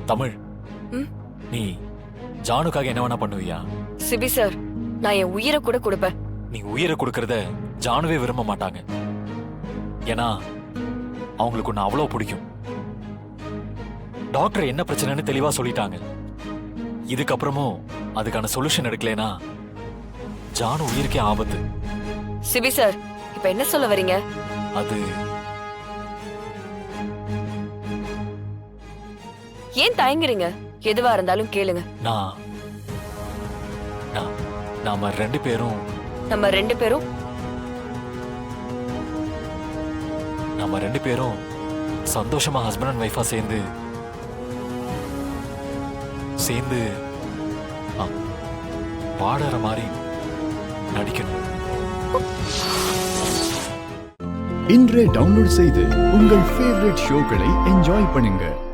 தமிழ், ம்? நீ ஜானுக்காக என்ன வேணா பண்ணுவியா? சிபி சார், நான் என் உயிரை கூட கொடுப்பேன். நீ உயிரை கொடுக்கறத ஜானுவே விரும்ப மாட்டாங்க. ஏன்னா அவங்களுக்கு உன்னை அவ்வளவு பிடிக்கும். டாக்டர் என்ன பிரச்சனைன்னு தெளிவா சொல்லிட்டாங்க. இதுக்கப்புறமும் அதுக்கான சொல்யூஷன் எடுக்கலைனா ஜானு உயிருக்கே ஆபத்து. சிபி சார், இப்ப என்ன சொல்ல வரீங்க? அது ஏன் தயங்குறீங்க? எதுவா இருந்தாலும் கேளுங்க. நான் நான்- நாம ரெண்டு பேரும் நம்ம ரெண்டு பேரும் சந்தோஷமா ஹஸ்பண்ட் அண்ட் ஒய்ஃபா சேர்ந்து பாடுற மாதிரி நடிக்கணும். இன்றே டவுன்லோட் செய்து உங்கள் ஃபேவரட் ஷோக்களை என்ஜாய் பண்ணுங்க.